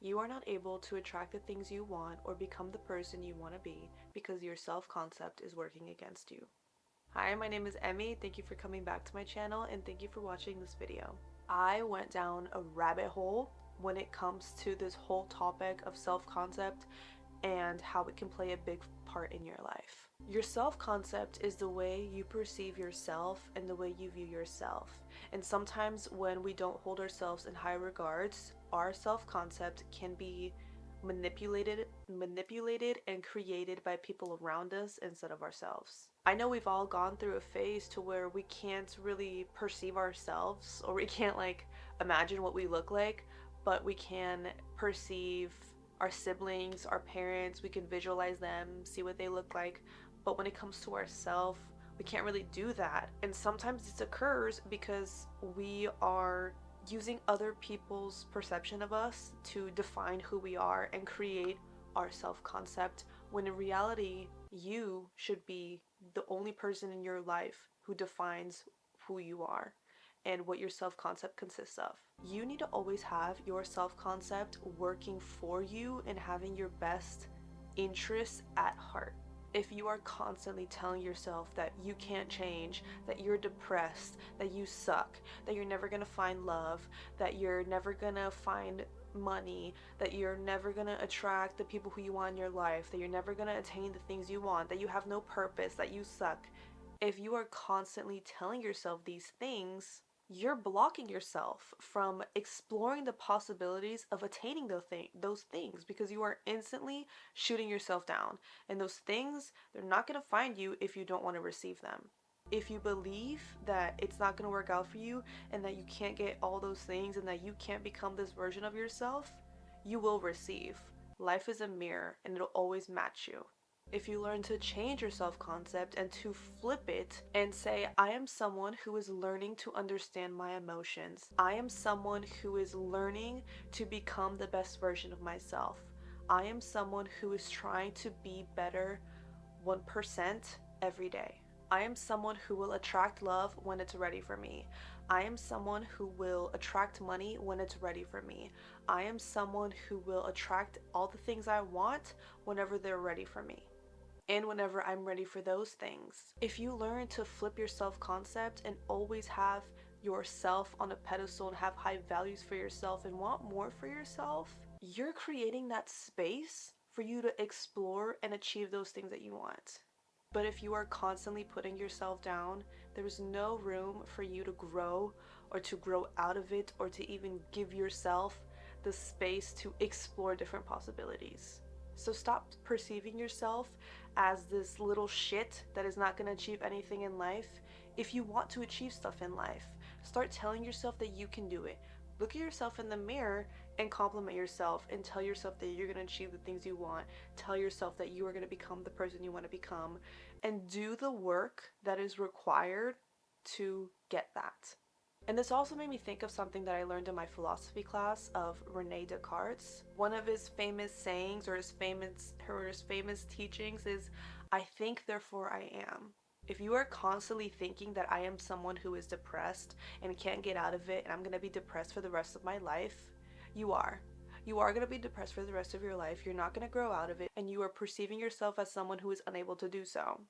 You are not able to attract the things you want or become the person you want to be because your self-concept is working against you. Hi, my name is Emmy. Thank you for coming back to my channel and thank you for watching this video. I went down a rabbit hole when it comes to this whole topic of self-concept and how it can play a big part in your life. Your self-concept is the way you perceive yourself and the way you view yourself. And sometimes when we don't hold ourselves in high regards, our self-concept can be manipulated and created by people around us instead of ourselves. I know we've all gone through a phase to where we can't really perceive ourselves, or we can't imagine what we look like, but we can perceive our siblings, our parents, we can visualize them, see what they look like. But when it comes to ourselves, we can't really do that. And sometimes this occurs because we are using other people's perception of us to define who we are and create our self-concept, when in reality, you should be the only person in your life who defines who you are and what your self-concept consists of. You need to always have your self-concept working for you and having your best interests at heart. If you are constantly telling yourself that you can't change, that you're depressed, that you suck, that you're never gonna find love, that you're never gonna find money, that you're never gonna attract the people who you want in your life, that you're never gonna attain the things you want, that you have no purpose, that you suck. If you are constantly telling yourself these things, you're blocking yourself from exploring the possibilities of attaining those things because you are instantly shooting yourself down. And those things, they're not going to find you if you don't want to receive them. If you believe that it's not going to work out for you and that you can't get all those things and that you can't become this version of yourself, you will receive. Life is a mirror and it'll always match you. If you learn to change your self-concept and to flip it and say, I am someone who is learning to understand my emotions. I am someone who is learning to become the best version of myself. I am someone who is trying to be better 1% every day. I am someone who will attract love when it's ready for me. I am someone who will attract money when it's ready for me. I am someone who will attract all the things I want whenever they're ready for me and whenever I'm ready for those things. If you learn to flip your self-concept and always have yourself on a pedestal and have high values for yourself and want more for yourself, you're creating that space for you to explore and achieve those things that you want. But if you are constantly putting yourself down, there's no room for you to grow or to grow out of it or to even give yourself the space to explore different possibilities. So stop perceiving yourself as this little shit that is not going to achieve anything in life. If you want to achieve stuff in life, start telling yourself that you can do it. Look at yourself in the mirror and compliment yourself and tell yourself that you're going to achieve the things you want. Tell yourself that you are going to become the person you want to become and do the work that is required to get that. And this also made me think of something that I learned in my philosophy class of Rene Descartes. One of his famous sayings or his famous teachings is, I think, therefore I am. If you are constantly thinking that I am someone who is depressed and can't get out of it and I'm going to be depressed for the rest of my life, you are. You are going to be depressed for the rest of your life. You're not going to grow out of it and you are perceiving yourself as someone who is unable to do so.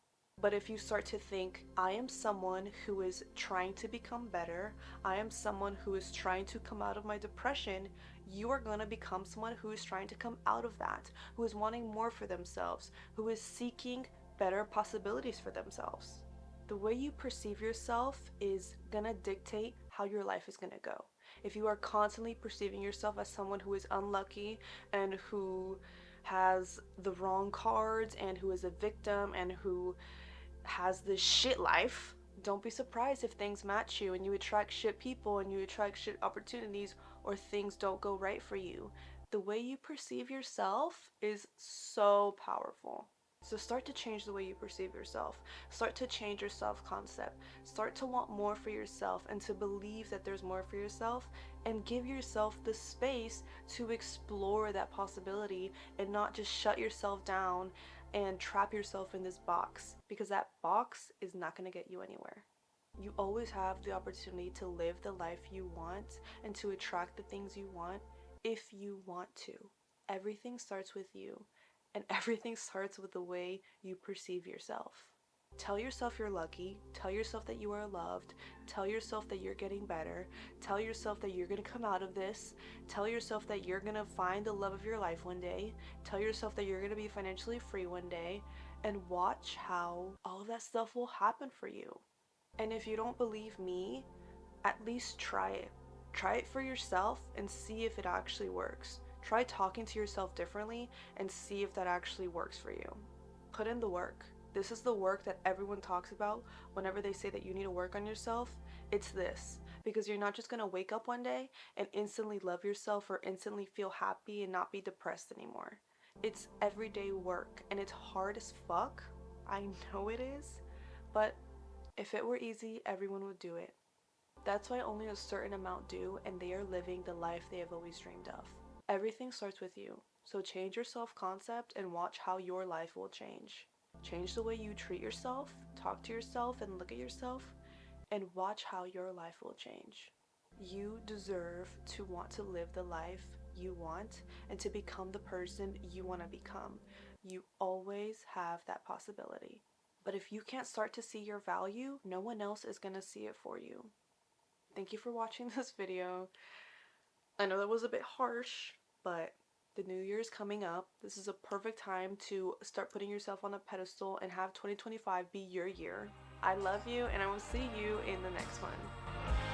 But if you start to think, I am someone who is trying to become better, I am someone who is trying to come out of my depression, you are going to become someone who is trying to come out of that, who is wanting more for themselves, who is seeking better possibilities for themselves. The way you perceive yourself is going to dictate how your life is going to go. If you are constantly perceiving yourself as someone who is unlucky and who has the wrong cards and who is a victim and who has this shit life, don't be surprised if things match you and you attract shit people and you attract shit opportunities or things don't go right for you. The way you perceive yourself is so powerful. So start to change the way you perceive yourself. Start to change your self-concept. Start to want more for yourself and to believe that there's more for yourself, and give yourself the space to explore that possibility and not just shut yourself down and trap yourself in this box, because that box is not going to get you anywhere. You always have the opportunity to live the life you want and to attract the things you want if you want to. Everything starts with you, and everything starts with the way you perceive yourself. Tell yourself you're lucky. Tell yourself that you are loved. Tell yourself that you're getting better. Tell yourself that you're going to come out of this. Tell yourself that you're going to find the love of your life one day. Tell yourself that you're going to be financially free one day. And watch how all of that stuff will happen for you. And if you don't believe me, at least try it. Try it for yourself and see if it actually works. Try talking to yourself differently and see if that actually works for you. Put in the work. This is the work that everyone talks about whenever they say that you need to work on yourself. It's this. Because you're not just going to wake up one day and instantly love yourself or instantly feel happy and not be depressed anymore. It's everyday work and it's hard as fuck. I know it is. But if it were easy, everyone would do it. That's why only a certain amount do, and they are living the life they have always dreamed of. Everything starts with you, so change your self-concept and watch how your life will change. Change the way you treat yourself, talk to yourself, and look at yourself, and watch how your life will change. You deserve to want to live the life you want and to become the person you want to become. You always have that possibility. But if you can't start to see your value, no one else is going to see it for you. Thank you for watching this video. I know that was a bit harsh, but the new year is coming up. This is a perfect time to start putting yourself on a pedestal and have 2025 be your year. I love you, and I will see you in the next one.